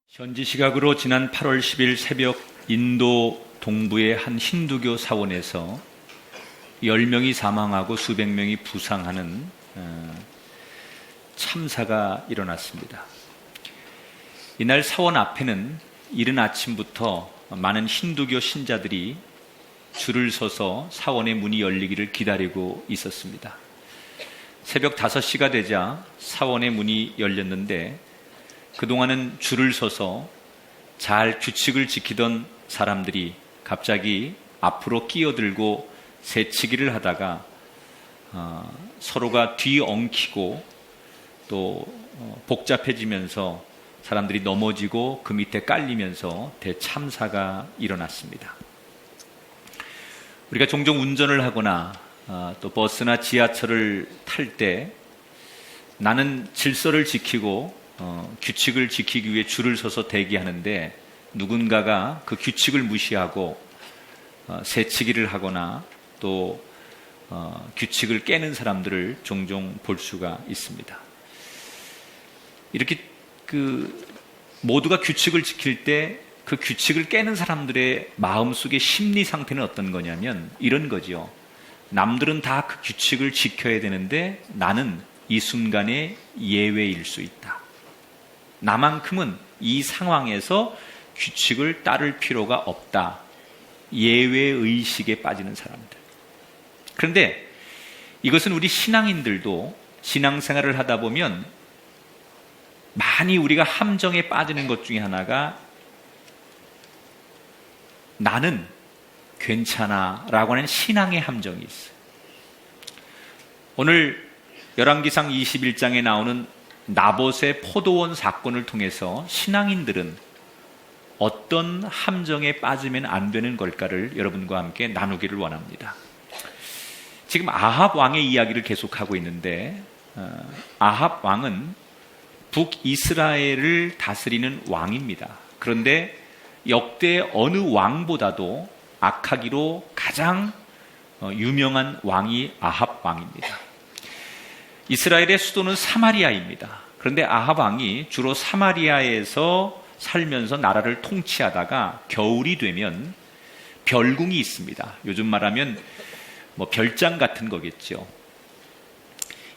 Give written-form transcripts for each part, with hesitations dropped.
현지 시각으로 지난 8월 10일 새벽 인도 동부의 한 힌두교 사원에서 10명이 사망하고 수백 명이 부상하는 참사가 일어났습니다. 이날 사원 앞에는 이른 아침부터 많은 힌두교 신자들이 줄을 서서 사원의 문이 열리기를 기다리고 있었습니다. 새벽 5시가 되자 사원의 문이 열렸는데 그동안은 줄을 서서 잘 규칙을 지키던 사람들이 갑자기 앞으로 끼어들고 새치기를 하다가 서로가 뒤엉키고 또 복잡해지면서 사람들이 넘어지고 그 밑에 깔리면서 대참사가 일어났습니다. 우리가 종종 운전을 하거나 또 버스나 지하철을 탈 때 나는 질서를 지키고 규칙을 지키기 위해 줄을 서서 대기하는데 누군가가 그 규칙을 무시하고 새치기를 하거나 또 규칙을 깨는 사람들을 종종 볼 수가 있습니다. 이렇게 모두가 규칙을 지킬 때 그 규칙을 깨는 사람들의 마음속의 심리 상태는 어떤 거냐면 이런 거죠. 남들은 다 그 규칙을 지켜야 되는데 나는 이 순간에 예외일 수 있다. 나만큼은 이 상황에서 규칙을 따를 필요가 없다. 예외의식에 빠지는 사람들. 그런데 이것은 우리 신앙인들도 신앙생활을 하다 보면 많이 우리가 함정에 빠지는 것 중에 하나가 나는 괜찮아 라고 하는 신앙의 함정이 있어요. 오늘 열왕기상 21장에 나오는 나봇의 포도원 사건을 통해서 신앙인들은 어떤 함정에 빠지면 안 되는 걸까를 여러분과 함께 나누기를 원합니다. 지금 아합 왕의 이야기를 계속하고 있는데 아합 왕은 북이스라엘을 다스리는 왕입니다. 그런데 역대 어느 왕보다도 악하기로 가장 유명한 왕이 아합 왕입니다. 이스라엘의 수도는 사마리아입니다. 그런데 아합 왕이 주로 사마리아에서 살면서 나라를 통치하다가 겨울이 되면 별궁이 있습니다. 요즘 말하면 별장 같은 거겠죠.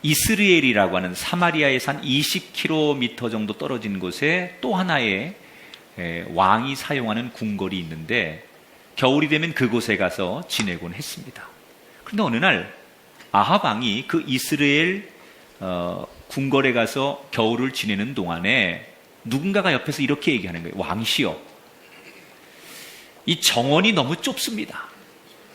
이스르엘이라고 하는 사마리아에서 한 20km 정도 떨어진 곳에 또 하나의 왕이 사용하는 궁궐이 있는데 겨울이 되면 그곳에 가서 지내곤 했습니다. 그런데 어느 날 아합 왕이 그 이스라엘 궁궐에 가서 겨울을 지내는 동안에 누군가가 옆에서 이렇게 얘기하는 거예요. 왕이시여, 이 정원이 너무 좁습니다.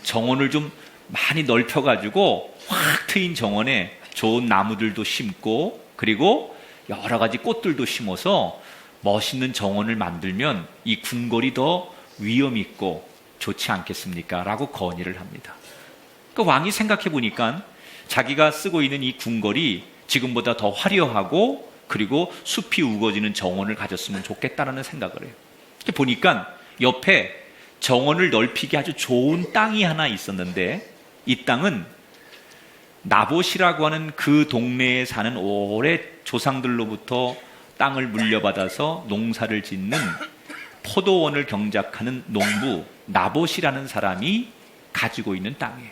정원을 좀 많이 넓혀가지고 확 트인 정원에 좋은 나무들도 심고 그리고 여러 가지 꽃들도 심어서 멋있는 정원을 만들면 이 궁궐이 더 위험 있고 좋지 않겠습니까? 라고 건의를 합니다. 그 왕이 생각해 보니까 자기가 쓰고 있는 이 궁궐이 지금보다 더 화려하고 그리고 숲이 우거지는 정원을 가졌으면 좋겠다라는 생각을 해요. 보니까 옆에 정원을 넓히기 아주 좋은 땅이 하나 있었는데 이 땅은 나봇이라고 하는 그 동네에 사는 오래 조상들로부터 땅을 물려받아서 농사를 짓는 포도원을 경작하는 농부 나봇이라는 사람이 가지고 있는 땅이에요.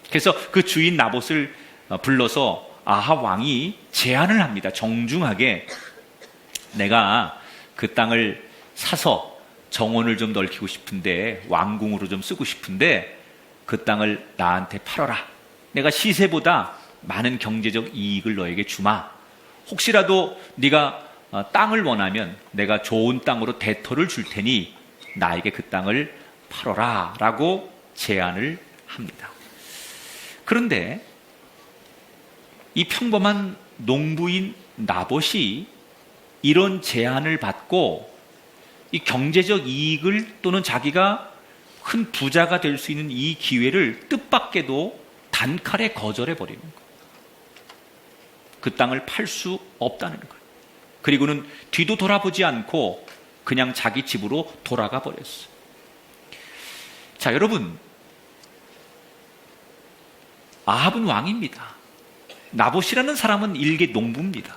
그래서 그 주인 나봇을 불러서 아합 왕이 제안을 합니다. 정중하게 내가 그 땅을 사서 정원을 좀 넓히고 싶은데 왕궁으로 좀 쓰고 싶은데 그 땅을 나한테 팔아라. 내가 시세보다 많은 경제적 이익을 너에게 주마. 혹시라도 네가 땅을 원하면 내가 좋은 땅으로 대토를 줄 테니 나에게 그 땅을 팔아라 라고 제안을 합니다. 그런데 이 평범한 농부인 나봇이 이런 제안을 받고 이 경제적 이익을 또는 자기가 큰 부자가 될 수 있는 이 기회를 뜻밖에도 단칼에 거절해버리는 거예요. 그 땅을 팔 수 없다는 거예요. 그리고는 뒤도 돌아보지 않고 그냥 자기 집으로 돌아가 버렸어요. 자, 여러분, 아합은 왕입니다. 나봇이라는 사람은 일개 농부입니다.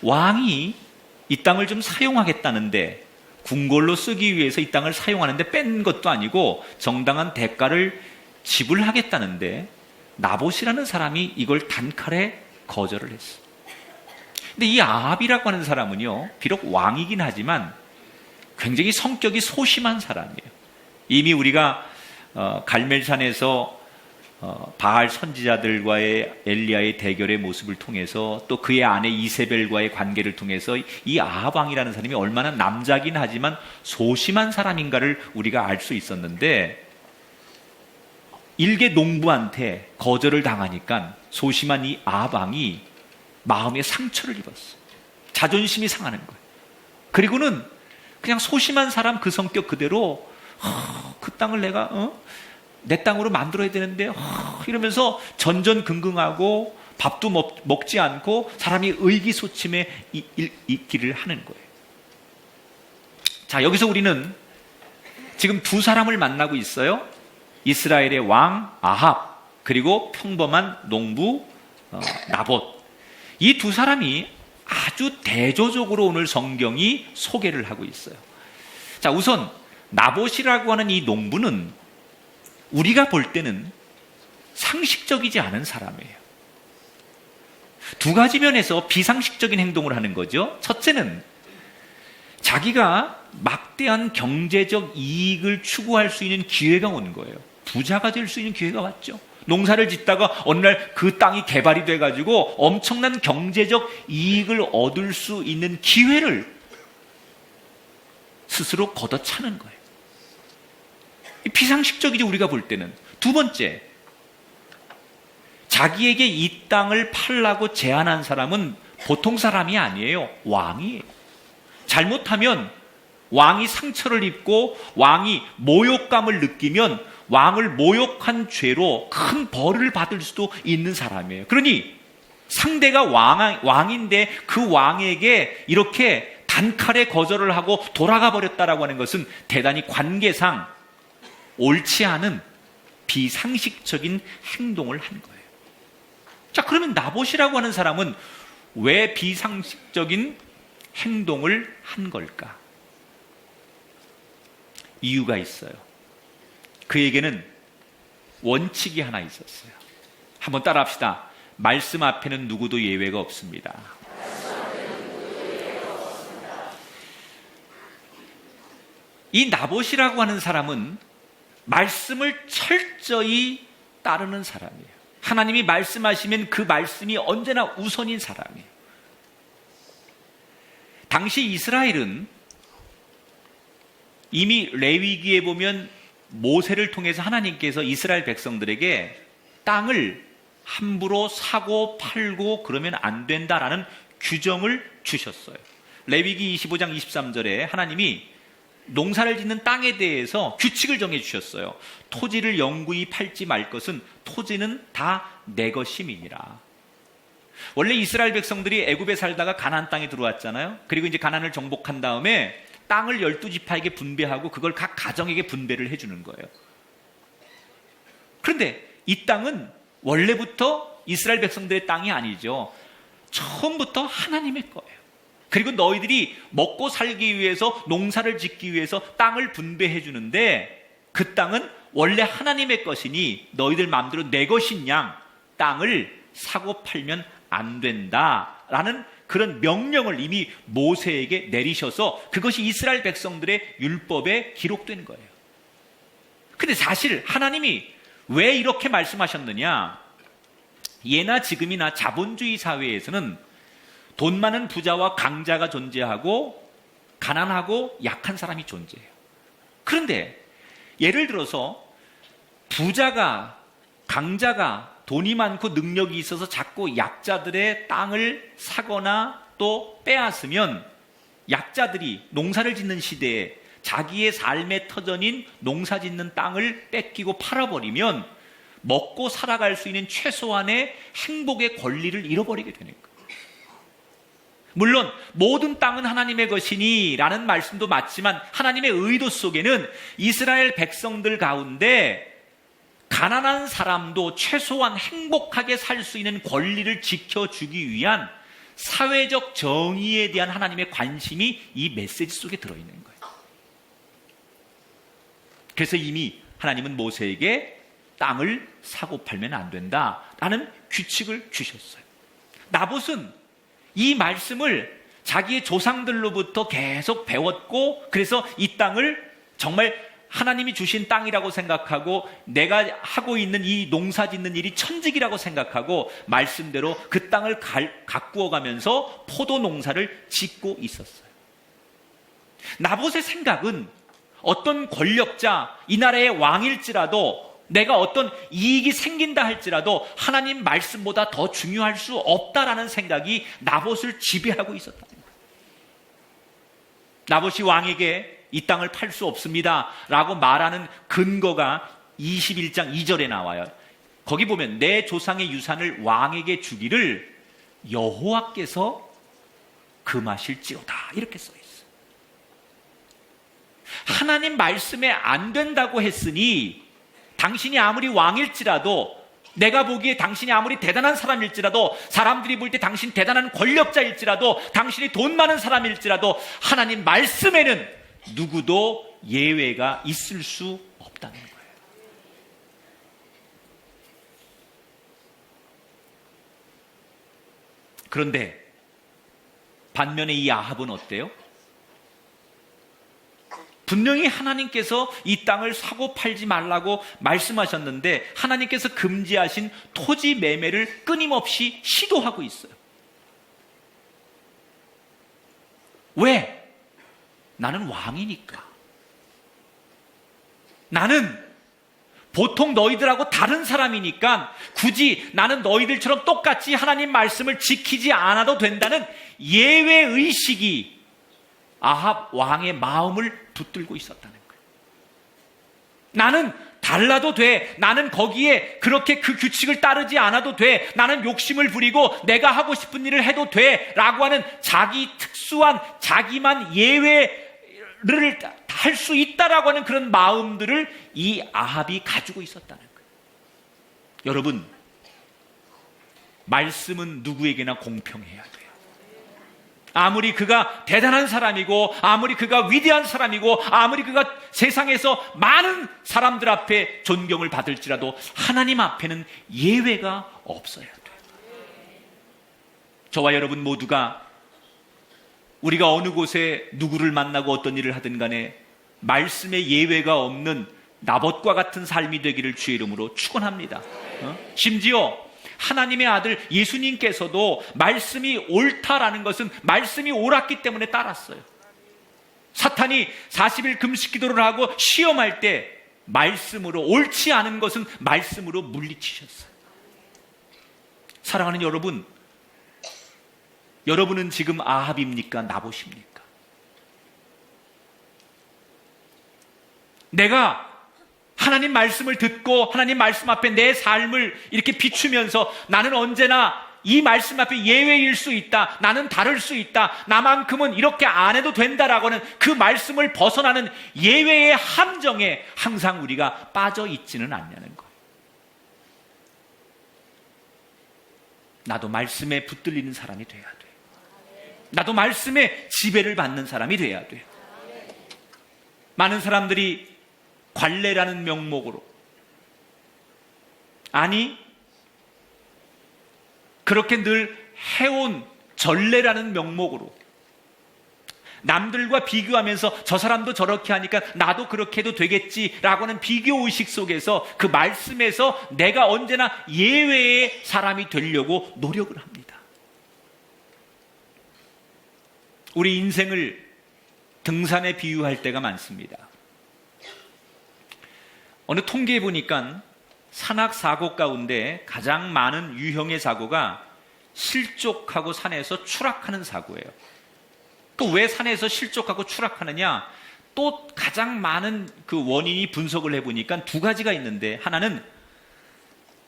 왕이 이 땅을 좀 사용하겠다는데, 궁궐로 쓰기 위해서 이 땅을 사용하는데 뺀 것도 아니고 정당한 대가를 지불하겠다는데 나봇이라는 사람이 이걸 단칼에 거절을 했어. 근데 이 아합이라고 하는 사람은요, 비록 왕이긴 하지만 굉장히 성격이 소심한 사람이에요. 이미 우리가 갈멜산에서 바알 선지자들과의 엘리야의 대결의 모습을 통해서, 또 그의 아내 이세벨과의 관계를 통해서 이 아합 왕이라는 사람이 얼마나 남자긴 하지만 소심한 사람인가를 우리가 알 수 있었는데, 일개 농부한테 거절을 당하니까 소심한 이 아합 왕이 마음에 상처를 입었어. 자존심이 상하는 거예요. 그리고는 그냥 소심한 사람 그 성격 그대로 그 땅을 내가 내 땅으로 만들어야 되는데 이러면서 전전긍긍하고 밥도 먹지 않고 사람이 의기소침해 있기를 하는 거예요. 자, 여기서 우리는 지금 두 사람을 만나고 있어요. 이스라엘의 왕 아합, 그리고 평범한 농부 나봇. 이 두 사람이 아주 대조적으로 오늘 성경이 소개를 하고 있어요. 자, 우선 나봇이라고 하는 이 농부는 우리가 볼 때는 상식적이지 않은 사람이에요. 두 가지 면에서 비상식적인 행동을 하는 거죠. 첫째는 자기가 막대한 경제적 이익을 추구할 수 있는 기회가 온 거예요. 부자가 될 수 있는 기회가 왔죠. 농사를 짓다가 어느 날 그 땅이 개발이 돼가지고 엄청난 경제적 이익을 얻을 수 있는 기회를 스스로 걷어차는 거예요. 비상식적이죠, 우리가 볼 때는. 두 번째, 자기에게 이 땅을 팔라고 제안한 사람은 보통 사람이 아니에요. 왕이에요. 잘못하면 왕이 상처를 입고 왕이 모욕감을 느끼면 왕을 모욕한 죄로 큰 벌을 받을 수도 있는 사람이에요. 그러니 상대가 왕인데 그 왕에게 이렇게 단칼에 거절을 하고 돌아가 버렸다라고 하는 것은 대단히 관계상 옳지 않은 비상식적인 행동을 한 거예요. 자, 그러면 나봇이라고 하는 사람은 왜 비상식적인 행동을 한 걸까? 이유가 있어요. 그에게는 원칙이 하나 있었어요. 한번 따라 합시다. 말씀 앞에는 누구도 예외가 없습니다. 이 나봇이라고 하는 사람은 말씀을 철저히 따르는 사람이에요. 하나님이 말씀하시면 그 말씀이 언제나 우선인 사람이에요. 당시 이스라엘은 이미 레위기에 보면 모세를 통해서 하나님께서 이스라엘 백성들에게 땅을 함부로 사고 팔고 그러면 안 된다라는 규정을 주셨어요. 레위기 25장 23절에 하나님이 농사를 짓는 땅에 대해서 규칙을 정해 주셨어요. 토지를 영구히 팔지 말 것은 토지는 다 내 것임이니라. 원래 이스라엘 백성들이 애굽에 살다가 가나안 땅에 들어왔잖아요. 그리고 이제 가나안을 정복한 다음에 땅을 12지파에게 분배하고 그걸 각 가정에게 분배를 해주는 거예요. 그런데 이 땅은 원래부터 이스라엘 백성들의 땅이 아니죠. 처음부터 하나님의 거예요. 그리고 너희들이 먹고 살기 위해서 농사를 짓기 위해서 땅을 분배해 주는데 그 땅은 원래 하나님의 것이니 너희들 마음대로 내 것인 양 땅을 사고 팔면 안 된다라는 그런 명령을 이미 모세에게 내리셔서 그것이 이스라엘 백성들의 율법에 기록된 거예요. 근데 사실 하나님이 왜 이렇게 말씀하셨느냐? 예나 지금이나 자본주의 사회에서는 돈 많은 부자와 강자가 존재하고 가난하고 약한 사람이 존재해요. 그런데 예를 들어서 부자가, 강자가 돈이 많고 능력이 있어서 자꾸 약자들의 땅을 사거나 또 빼앗으면 약자들이 농사를 짓는 시대에 자기의 삶의 터전인 농사 짓는 땅을 뺏기고 팔아버리면 먹고 살아갈 수 있는 최소한의 행복의 권리를 잃어버리게 되는 거예요. 물론 모든 땅은 하나님의 것이니 라는 말씀도 맞지만 하나님의 의도 속에는 이스라엘 백성들 가운데 가난한 사람도 최소한 행복하게 살 수 있는 권리를 지켜주기 위한 사회적 정의에 대한 하나님의 관심이 이 메시지 속에 들어있는 거예요. 그래서 이미 하나님은 모세에게 땅을 사고 팔면 안 된다라는 규칙을 주셨어요. 나봇은 이 말씀을 자기의 조상들로부터 계속 배웠고, 그래서 이 땅을 정말 하나님이 주신 땅이라고 생각하고 내가 하고 있는 이 농사 짓는 일이 천직이라고 생각하고 말씀대로 그 땅을 가꾸어 가면서 포도 농사를 짓고 있었어요. 나봇의 생각은 어떤 권력자, 이 나라의 왕일지라도 내가 어떤 이익이 생긴다 할지라도 하나님 말씀보다 더 중요할 수 없다라는 생각이 나봇을 지배하고 있었다. 나봇이 왕에게 이 땅을 팔 수 없습니다 라고 말하는 근거가 21장 2절에 나와요. 거기 보면 내 조상의 유산을 왕에게 주기를 여호와께서 금하실지로다 이렇게 써 있어요. 하나님 말씀에 안 된다고 했으니 당신이 아무리 왕일지라도, 내가 보기에 당신이 아무리 대단한 사람일지라도, 사람들이 볼 때 당신 대단한 권력자일지라도, 당신이 돈 많은 사람일지라도 하나님 말씀에는 누구도 예외가 있을 수 없다는 거예요. 그런데 반면에 이 아합은 어때요? 분명히 하나님께서 이 땅을 사고 팔지 말라고 말씀하셨는데 하나님께서 금지하신 토지 매매를 끊임없이 시도하고 있어요. 왜? 나는 왕이니까. 나는 보통 너희들하고 다른 사람이니까 굳이 나는 너희들처럼 똑같이 하나님 말씀을 지키지 않아도 된다는 예외의식이 아합 왕의 마음을 붙들고 있었다는 거예요. 나는 달라도 돼. 나는 거기에 그렇게 그 규칙을 따르지 않아도 돼. 나는 욕심을 부리고 내가 하고 싶은 일을 해도 돼 라고 하는 자기 특수한 자기만 예외를 할 수 있다라고 하는 그런 마음들을 이 아합이 가지고 있었다는 거예요. 여러분, 말씀은 누구에게나 공평해야 돼요. 아무리 그가 대단한 사람이고 아무리 그가 위대한 사람이고 아무리 그가 세상에서 많은 사람들 앞에 존경을 받을지라도 하나님 앞에는 예외가 없어야 돼요. 저와 여러분 모두가 우리가 어느 곳에 누구를 만나고 어떤 일을 하든 간에 말씀에 예외가 없는 나봇과 같은 삶이 되기를 주의 이름으로 축원합니다. 심지어 하나님의 아들 예수님께서도 말씀이 옳다라는 것은 말씀이 옳았기 때문에 따랐어요. 사탄이 40일 금식 기도를 하고 시험할 때 말씀으로, 옳지 않은 것은 말씀으로 물리치셨어요. 사랑하는 여러분, 여러분은 지금 아합입니까? 나봇입니까? 내가 하나님 말씀을 듣고 하나님 말씀 앞에 내 삶을 이렇게 비추면서 나는 언제나 이 말씀 앞에 예외일 수 있다, 나는 다를 수 있다, 나만큼은 이렇게 안 해도 된다라고 하는 그 말씀을 벗어나는 예외의 함정에 항상 우리가 빠져 있지는 않냐는 거예요. 나도 말씀에 붙들리는 사람이 돼야 돼. 나도 말씀에 지배를 받는 사람이 돼야 돼. 많은 사람들이 관례라는 명목으로, 아니 그렇게 늘 해온 전례라는 명목으로 남들과 비교하면서 저 사람도 저렇게 하니까 나도 그렇게 해도 되겠지라고 하는 비교의식 속에서 그 말씀에서 내가 언제나 예외의 사람이 되려고 노력을 합니다. 우리 인생을 등산에 비유할 때가 많습니다. 어느 통계에 보니까 산악사고 가운데 가장 많은 유형의 사고가 실족하고 산에서 추락하는 사고예요. 또 왜 산에서 실족하고 추락하느냐? 또 가장 많은 그 원인이 분석을 해보니까 두 가지가 있는데, 하나는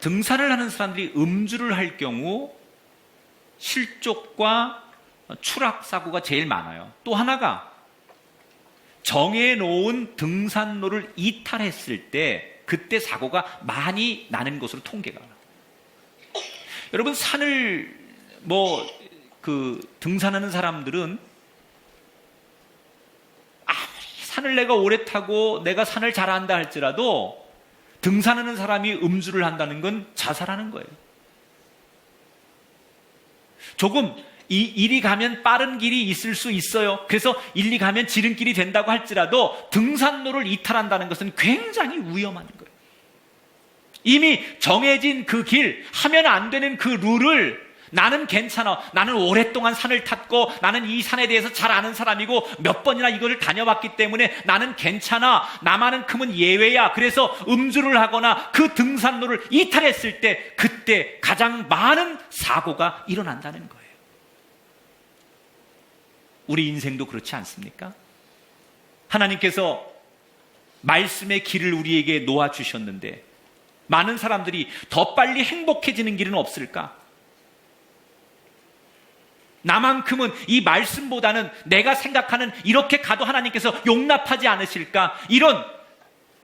등산을 하는 사람들이 음주를 할 경우 실족과 추락 사고가 제일 많아요. 또 하나가 정해놓은 등산로를 이탈했을 때 그때 사고가 많이 나는 것으로 통계가 나요. 여러분, 산을 등산하는 사람들은 아무리 산을 내가 오래 타고 내가 산을 잘 안다 할지라도 등산하는 사람이 음주를 한다는 건 자살하는 거예요. 조금 이리 가면 빠른 길이 있을 수 있어요. 그래서 일리 가면 지름길이 된다고 할지라도 등산로를 이탈한다는 것은 굉장히 위험한 거예요. 이미 정해진 그 길, 하면 안 되는 그 룰을 나는 괜찮아. 나는 오랫동안 산을 탔고 나는 이 산에 대해서 잘 아는 사람이고 몇 번이나 이거를 다녀봤기 때문에 나는 괜찮아. 나만큼은 예외야. 그래서 음주를 하거나 그 등산로를 이탈했을 때 그때 가장 많은 사고가 일어난다는 거예요. 우리 인생도 그렇지 않습니까? 하나님께서 말씀의 길을 우리에게 놓아주셨는데 많은 사람들이 더 빨리 행복해지는 길은 없을까? 나만큼은 이 말씀보다는 내가 생각하는 이렇게 가도 하나님께서 용납하지 않으실까? 이런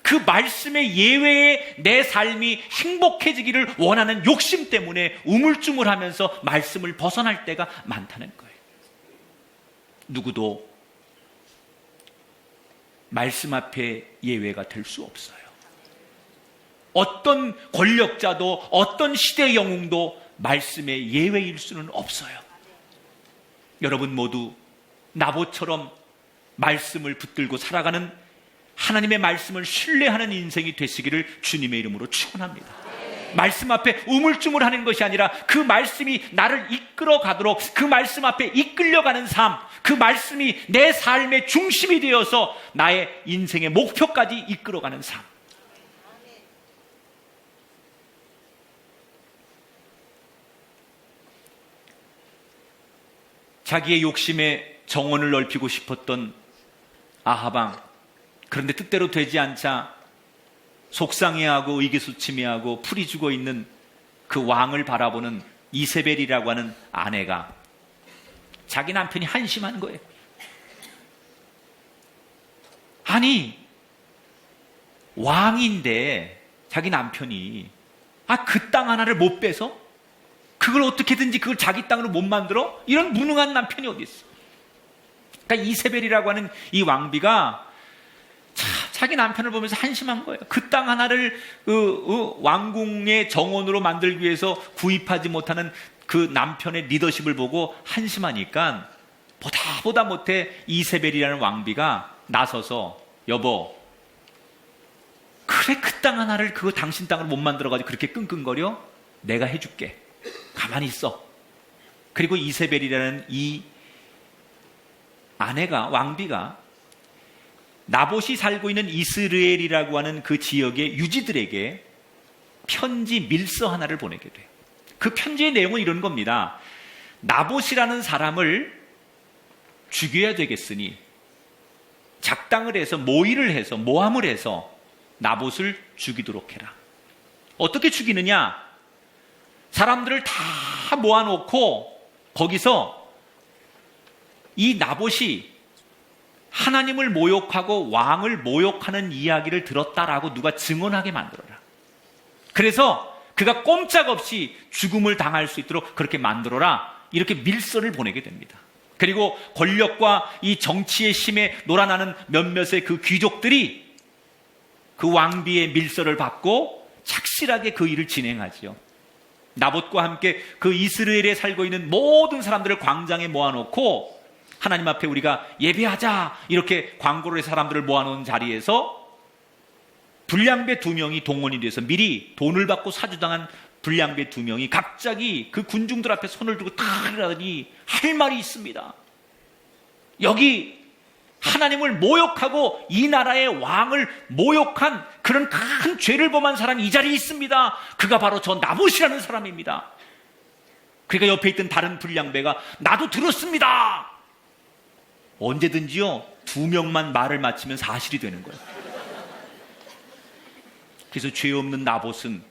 그 말씀의 예외에 내 삶이 행복해지기를 원하는 욕심 때문에 우물쭈물하면서 말씀을 벗어날 때가 많다는 거예요. 누구도 말씀 앞에 예외가 될 수 없어요. 어떤 권력자도 어떤 시대 영웅도 말씀의 예외일 수는 없어요. 여러분 모두 나봇처럼 말씀을 붙들고 살아가는 하나님의 말씀을 신뢰하는 인생이 되시기를 주님의 이름으로 축원합니다. 말씀 앞에 우물쭈물하는 것이 아니라 그 말씀이 나를 이끌어 가도록 그 말씀 앞에 이끌려가는 삶, 그 말씀이 내 삶의 중심이 되어서 나의 인생의 목표까지 이끌어가는 삶. 자기의 욕심에 정원을 넓히고 싶었던 아하방, 그런데 뜻대로 되지 않자 속상해하고 의기소침해하고 풀이 죽어 있는 그 왕을 바라보는 이세벨이라고 하는 아내가 자기 남편이 한심한 거예요. 아니, 왕인데 자기 남편이 그 땅 하나를 못 빼서 그걸 어떻게든지 그걸 자기 땅으로 못 만들어? 이런 무능한 남편이 어디 있어? 그러니까 이세벨이라고 하는 이 왕비가 자기 남편을 보면서 한심한 거예요. 그 땅 하나를 왕궁의 정원으로 만들기 위해서 구입하지 못하는 그 남편의 리더십을 보고 한심하니까 보다 못해 이세벨이라는 왕비가 나서서 여보, 그래 그 땅 하나를 그거 당신 땅으로 못 만들어가지고 그렇게 끙끙거려? 내가 해줄게. 가만히 있어. 그리고 이세벨이라는 이 아내가, 왕비가 나봇이 살고 있는 이스라엘이라고 하는 그 지역의 유지들에게 편지 밀서 하나를 보내게 돼요. 그 편지의 내용은 이런 겁니다. 나봇이라는 사람을 죽여야 되겠으니 작당을 해서 모의를 해서 모함을 해서 나봇을 죽이도록 해라. 어떻게 죽이느냐? 사람들을 다 모아놓고 거기서 이 나봇이 하나님을 모욕하고 왕을 모욕하는 이야기를 들었다라고 누가 증언하게 만들어라. 그래서 그가 꼼짝없이 죽음을 당할 수 있도록 그렇게 만들어라. 이렇게 밀서를 보내게 됩니다. 그리고 권력과 이 정치의 힘에 놀아나는 몇몇의 그 귀족들이 그 왕비의 밀서를 받고 착실하게 그 일을 진행하지요. 나봇과 함께 그 이스라엘에 살고 있는 모든 사람들을 광장에 모아놓고 하나님 앞에 우리가 예배하자 이렇게 광고를 해서 사람들을 모아놓은 자리에서 불량배 2명이 동원이 돼서 미리 돈을 받고 사주당한 불량배 2명이 갑자기 그 군중들 앞에 손을 들고 탁 일어나더니 할 말이 있습니다. 여기 하나님을 모욕하고 이 나라의 왕을 모욕한 그런 큰 죄를 범한 사람이 이 자리에 있습니다. 그가 바로 저 나봇이라는 사람입니다. 그러니까 옆에 있던 다른 불량배가 나도 들었습니다. 언제든지요 2명만 말을 마치면 사실이 되는 거예요. 그래서 죄 없는 나봇은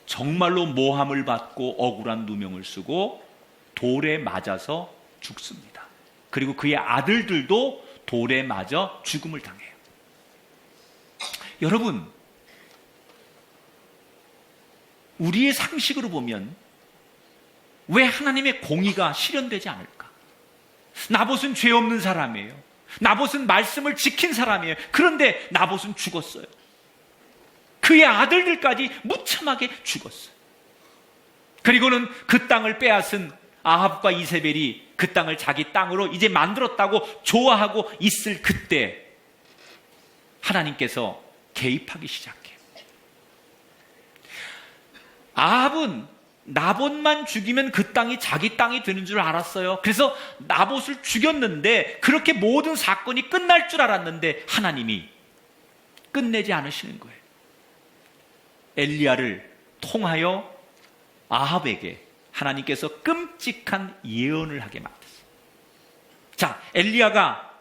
정말로 모함을 받고 억울한 누명을 쓰고 돌에 맞아서 죽습니다. 그리고 그의 아들들도 돌에 맞아 죽음을 당해요. 여러분, 우리의 상식으로 보면 왜 하나님의 공의가 실현되지 않을까? 나봇은 죄 없는 사람이에요. 나봇은 말씀을 지킨 사람이에요. 그런데 나봇은 죽었어요. 그의 아들들까지 무참하게 죽었어요. 그리고는 그 땅을 빼앗은 아합과 이세벨이 그 땅을 자기 땅으로 이제 만들었다고 좋아하고 있을 그때 하나님께서 개입하기 시작해요. 아합은 나봇만 죽이면 그 땅이 자기 땅이 되는 줄 알았어요. 그래서 나봇을 죽였는데 그렇게 모든 사건이 끝날 줄 알았는데 하나님이 끝내지 않으시는 거예요. 엘리야를 통하여 아합에게 하나님께서 끔찍한 예언을 하게 만들었어요. 자, 엘리야가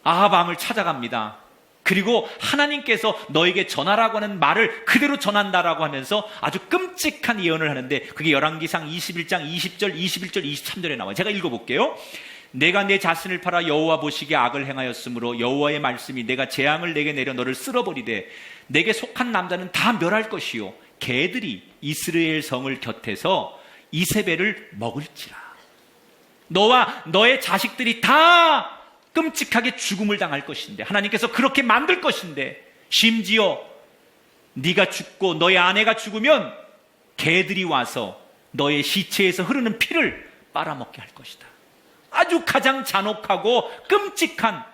아합 왕을 찾아갑니다. 그리고 하나님께서 너에게 전하라고 하는 말을 그대로 전한다라고 하면서 아주 끔찍한 예언을 하는데 그게 열왕기상 21장 20절, 21절, 23절에 나와요. 제가 읽어볼게요. 내가 내 자신을 팔아 여호와 보시기에 악을 행하였으므로 여호와의 말씀이 내가 재앙을 내게 내려 너를 쓸어버리되 내게 속한 남자는 다 멸할 것이요 개들이 이스라엘 성을 곁에서 이세벨을 먹을지라. 너와 너의 자식들이 다 끔찍하게 죽음을 당할 것인데 하나님께서 그렇게 만들 것인데 심지어 네가 죽고 너의 아내가 죽으면 개들이 와서 너의 시체에서 흐르는 피를 빨아먹게 할 것이다. 아주 가장 잔혹하고 끔찍한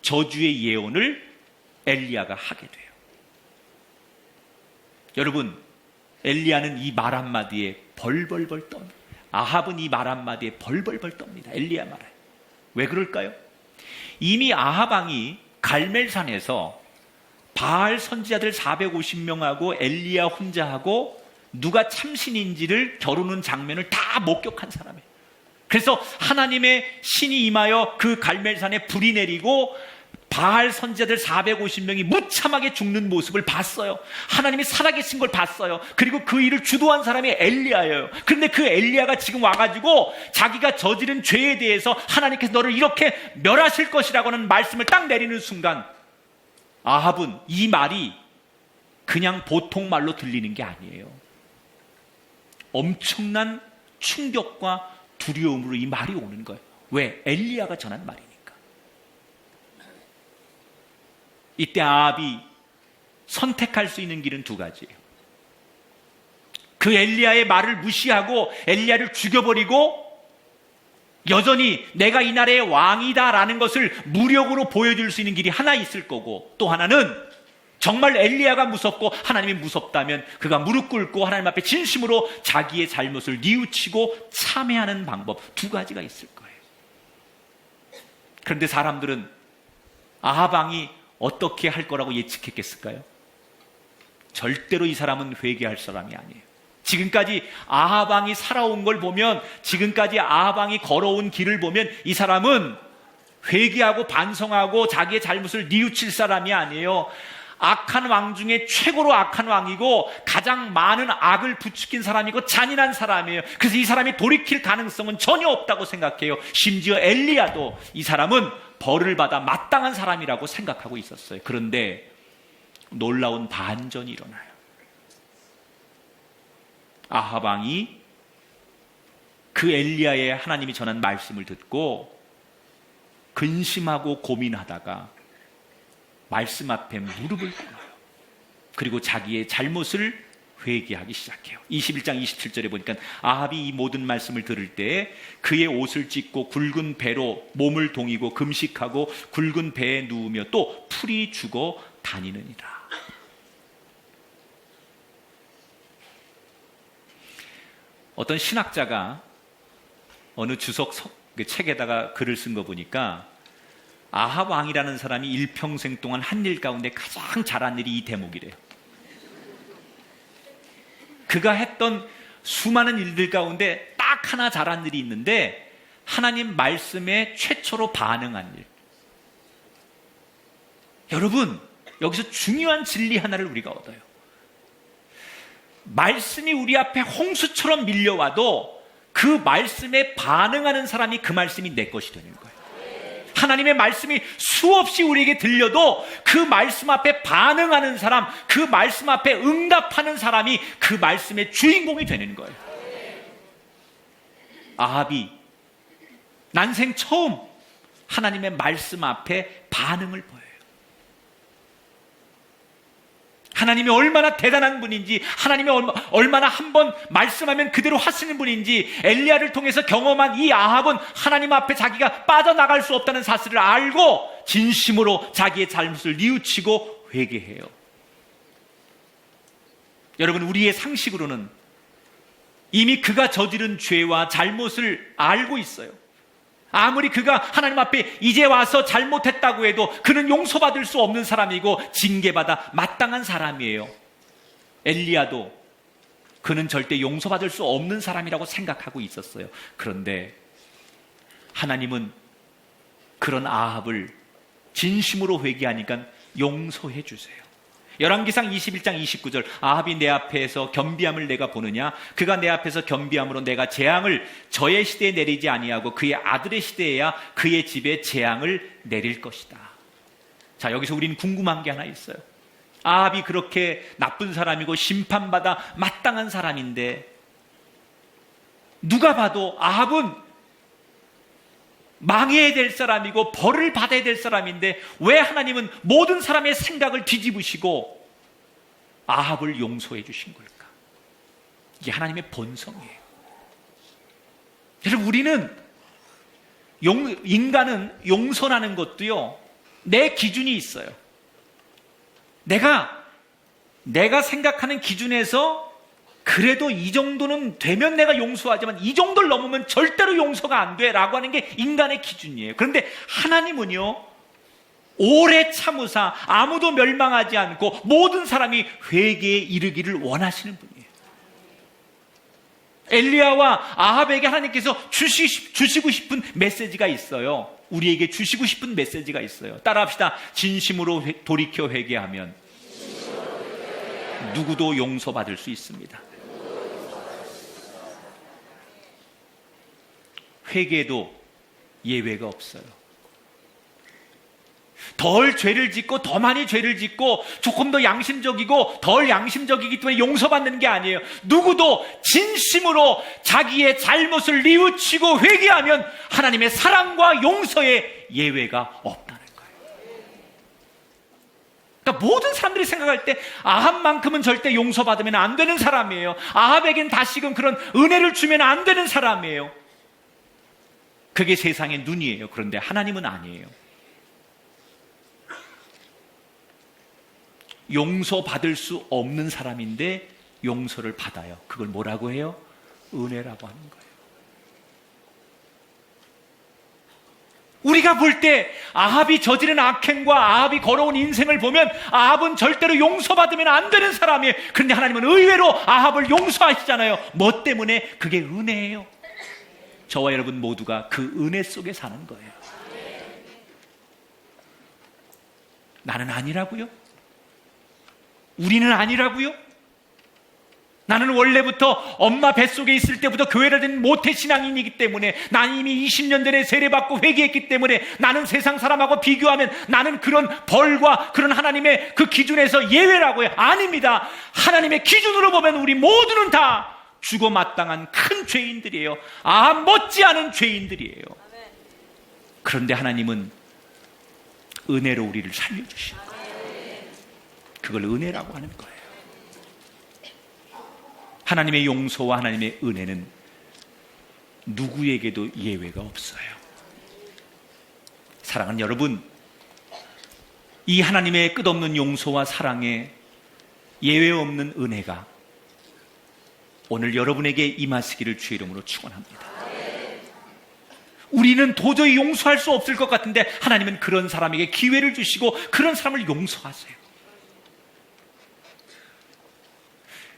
저주의 예언을 엘리야가 하게 돼요. 여러분, 엘리야는 이 말 한마디에 벌벌벌 떱니다. 아합은 이 말 한마디에 벌벌벌 떱니다. 엘리야 말에. 왜 그럴까요? 이미 아합 왕이 갈멜산에서 바알 선지자들 450명하고 엘리야 혼자하고 누가 참신인지를 겨루는 장면을 다 목격한 사람이에요. 그래서 하나님의 신이 임하여 그 갈멜산에 불이 내리고 바알 선지자들 450명이 무참하게 죽는 모습을 봤어요. 하나님이 살아계신 걸 봤어요. 그리고 그 일을 주도한 사람이 엘리야예요. 그런데 그 엘리야가 지금 와가지고 자기가 저지른 죄에 대해서 하나님께서 너를 이렇게 멸하실 것이라고 하는 말씀을 딱 내리는 순간 아합은 이 말이 그냥 보통 말로 들리는 게 아니에요. 엄청난 충격과 두려움으로 이 말이 오는 거예요. 왜? 엘리야가 전한 말이니까. 이때 아합이 선택할 수 있는 길은 두 가지예요. 그 엘리야의 말을 무시하고 엘리야를 죽여버리고 여전히 내가 이 나라의 왕이다라는 것을 무력으로 보여줄 수 있는 길이 하나 있을 거고, 또 하나는 정말 엘리야가 무섭고 하나님이 무섭다면 그가 무릎 꿇고 하나님 앞에 진심으로 자기의 잘못을 뉘우치고 참회하는 방법, 두 가지가 있을 거예요. 그런데 사람들은 아합 왕이 어떻게 할 거라고 예측했겠을까요? 절대로 이 사람은 회개할 사람이 아니에요. 지금까지 아합 왕이 살아온 걸 보면, 지금까지 아합 왕이 걸어온 길을 보면 이 사람은 회개하고 반성하고 자기의 잘못을 뉘우칠 사람이 아니에요. 악한 왕 중에 최고로 악한 왕이고 가장 많은 악을 부추긴 사람이고 잔인한 사람이에요. 그래서 이 사람이 돌이킬 가능성은 전혀 없다고 생각해요. 심지어 엘리야도 이 사람은 벌을 받아 마땅한 사람이라고 생각하고 있었어요. 그런데 놀라운 반전이 일어나요. 아합 왕이 그 엘리야의 하나님이 전한 말씀을 듣고 근심하고 고민하다가 말씀 앞에 무릎을 꿇어요. 그리고 자기의 잘못을 회개하기 시작해요. 21장 27절에 보니까 아합이 이 모든 말씀을 들을 때 그의 옷을 찢고 굵은 배로 몸을 동이고 금식하고 굵은 배에 누우며 또 풀이 죽어 다니느니라. 어떤 신학자가 어느 주석 책에다가 글을 쓴 거 보니까 아합 왕이라는 사람이 일평생 동안 한 일 가운데 가장 잘한 일이 이 대목이래요. 그가 했던 수많은 일들 가운데 딱 하나 잘한 일이 있는데 하나님 말씀에 최초로 반응한 일. 여러분, 여기서 중요한 진리 하나를 우리가 얻어요. 말씀이 우리 앞에 홍수처럼 밀려와도 그 말씀에 반응하는 사람이 그 말씀이 내 것이 되는 거예요. 하나님의 말씀이 수없이 우리에게 들려도 그 말씀 앞에 반응하는 사람, 그 말씀 앞에 응답하는 사람이 그 말씀의 주인공이 되는 거예요. 아합이 난생 처음 하나님의 말씀 앞에 반응을 보여요. 하나님이 얼마나 대단한 분인지, 하나님이 얼마나 한번 말씀하면 그대로 하시는 분인지, 엘리야를 통해서 경험한 이 아합은 하나님 앞에 자기가 빠져나갈 수 없다는 사실을 알고 진심으로 자기의 잘못을 뉘우치고 회개해요. 여러분, 우리의 상식으로는 이미 그가 저지른 죄와 잘못을 알고 있어요. 아무리 그가 하나님 앞에 이제 와서 잘못했다고 해도 그는 용서받을 수 없는 사람이고 징계받아 마땅한 사람이에요. 엘리야도 그는 절대 용서받을 수 없는 사람이라고 생각하고 있었어요. 그런데 하나님은 그런 아합을 진심으로 회개하니까 용서해 주세요. 열왕기상 21장 29절, 아합이 내 앞에서 겸비함을 내가 보느냐? 그가 내 앞에서 겸비함으로 내가 재앙을 저의 시대에 내리지 아니하고 그의 아들의 시대에야 그의 집에 재앙을 내릴 것이다. 자, 여기서 우리는 궁금한 게 하나 있어요. 아합이 그렇게 나쁜 사람이고 심판받아 마땅한 사람인데, 누가 봐도 아합은 망해야 될 사람이고 벌을 받아야 될 사람인데 왜 하나님은 모든 사람의 생각을 뒤집으시고 아합을 용서해 주신 걸까? 이게 하나님의 본성이에요. 여러분, 우리는 인간은 용서하는 것도요, 내 기준이 있어요. 내가 생각하는 기준에서 그래도 이 정도는 되면 내가 용서하지만 이 정도를 넘으면 절대로 용서가 안 돼 라고 하는 게 인간의 기준이에요. 그런데 하나님은요, 오래 참으사 아무도 멸망하지 않고 모든 사람이 회개에 이르기를 원하시는 분이에요. 엘리야와 아합에게 하나님께서 주시고 싶은 메시지가 있어요. 우리에게 주시고 싶은 메시지가 있어요. 따라합시다. 진심으로 돌이켜 회개하면 누구도 용서받을 수 있습니다. 회개도 예외가 없어요. 덜 죄를 짓고 더 많이 죄를 짓고 조금 더 양심적이고 덜 양심적이기 때문에 용서받는 게 아니에요. 누구도 진심으로 자기의 잘못을 뉘우치고 회개하면 하나님의 사랑과 용서에 예외가 없다는 거예요. 그러니까 모든 사람들이 생각할 때 아합만큼은 절대 용서받으면 안 되는 사람이에요. 아합에겐 다시금 그런 은혜를 주면 안 되는 사람이에요. 그게 세상의 눈이에요. 그런데 하나님은 아니에요. 용서받을 수 없는 사람인데 용서를 받아요. 그걸 뭐라고 해요? 은혜라고 하는 거예요. 우리가 볼 때 아합이 저지른 악행과 아합이 걸어온 인생을 보면 아합은 절대로 용서받으면 안 되는 사람이에요. 그런데 하나님은 의외로 아합을 용서하시잖아요. 뭐 때문에? 그게 은혜예요. 저와 여러분 모두가 그 은혜 속에 사는 거예요. 나는 아니라고요? 우리는 아니라고요? 나는 원래부터 엄마 뱃속에 있을 때부터 교회를 다닌 모태신앙인이기 때문에, 나는 이미 20년 전에 세례받고 회개했기 때문에 나는 세상 사람하고 비교하면 나는 그런 벌과 그런 하나님의 그 기준에서 예외라고요? 아닙니다. 하나님의 기준으로 보면 우리 모두는 다 죽어 마땅한 큰 죄인들이에요. 아합 못지않은 죄인들이에요. 그런데 하나님은 은혜로 우리를 살려주신 거예요. 그걸 은혜라고 하는 거예요. 하나님의 용서와 하나님의 은혜는 누구에게도 예외가 없어요. 사랑하는 여러분, 이 하나님의 끝없는 용서와 사랑에 예외 없는 은혜가 오늘 여러분에게 임하시기를 주의 이름으로 축원합니다. 우리는 도저히 용서할 수 없을 것 같은데 하나님은 그런 사람에게 기회를 주시고 그런 사람을 용서하세요.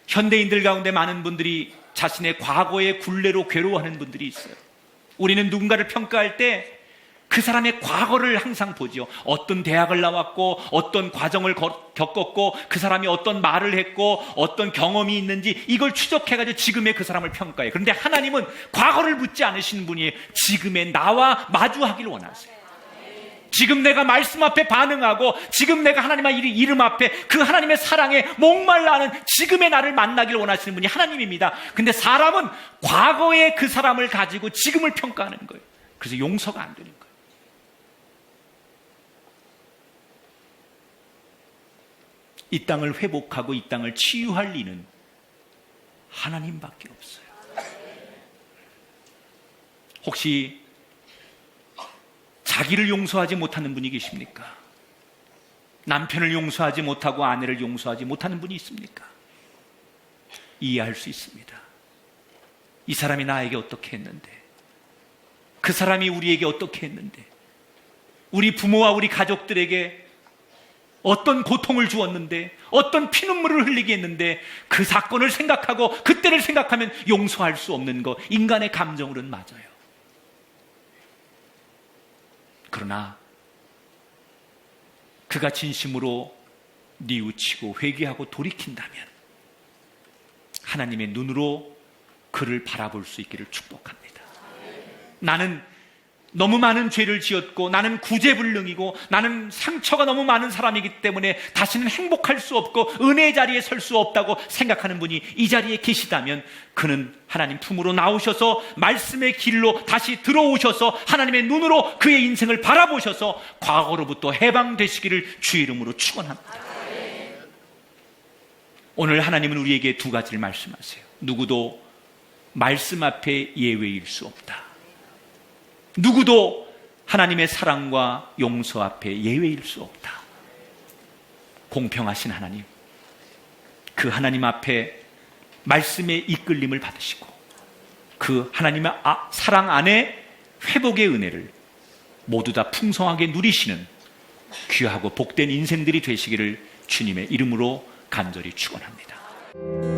현대인들 가운데 많은 분들이 자신의 과거의 굴레로 괴로워하는 분들이 있어요. 우리는 누군가를 평가할 때 그 사람의 과거를 항상 보죠. 어떤 대학을 나왔고 어떤 과정을 겪었고 그 사람이 어떤 말을 했고 어떤 경험이 있는지 이걸 추적해가지고 지금의 그 사람을 평가해요. 그런데 하나님은 과거를 묻지 않으시는 분이에요. 지금의 나와 마주하기를 원하세요. 지금 내가 말씀 앞에 반응하고 지금 내가 하나님의 이름 앞에 그 하나님의 사랑에 목말라하는 지금의 나를 만나길 원하시는 분이 하나님입니다. 근데 사람은 과거의 그 사람을 가지고 지금을 평가하는 거예요. 그래서 용서가 안 되는 거예요. 이 땅을 회복하고 이 땅을 치유할 이는 하나님밖에 없어요. 혹시 자기를 용서하지 못하는 분이 계십니까? 남편을 용서하지 못하고 아내를 용서하지 못하는 분이 있습니까? 이해할 수 있습니다. 이 사람이 나에게 어떻게 했는데, 그 사람이 우리에게 어떻게 했는데, 우리 부모와 우리 가족들에게 어떤 고통을 주었는데, 어떤 피눈물을 흘리게 했는데, 그 사건을 생각하고 그때를 생각하면 용서할 수 없는 것, 인간의 감정으로는 맞아요. 그러나 그가 진심으로 뉘우치고 회개하고 돌이킨다면 하나님의 눈으로 그를 바라볼 수 있기를 축복합니다. 나는 너무 많은 죄를 지었고 나는 구제불능이고 나는 상처가 너무 많은 사람이기 때문에 다시는 행복할 수 없고 은혜의 자리에 설 수 없다고 생각하는 분이 이 자리에 계시다면 그는 하나님 품으로 나오셔서 말씀의 길로 다시 들어오셔서 하나님의 눈으로 그의 인생을 바라보셔서 과거로부터 해방되시기를 주의 이름으로 축원합니다. 오늘 하나님은 우리에게 두 가지를 말씀하세요. 누구도 말씀 앞에 예외일 수 없다. 누구도 하나님의 사랑과 용서 앞에 예외일 수 없다. 공평하신 하나님, 그 하나님 앞에 말씀의 이끌림을 받으시고 그 하나님의 사랑 안에 회복의 은혜를 모두 다 풍성하게 누리시는 귀하고 복된 인생들이 되시기를 주님의 이름으로 간절히 축원합니다.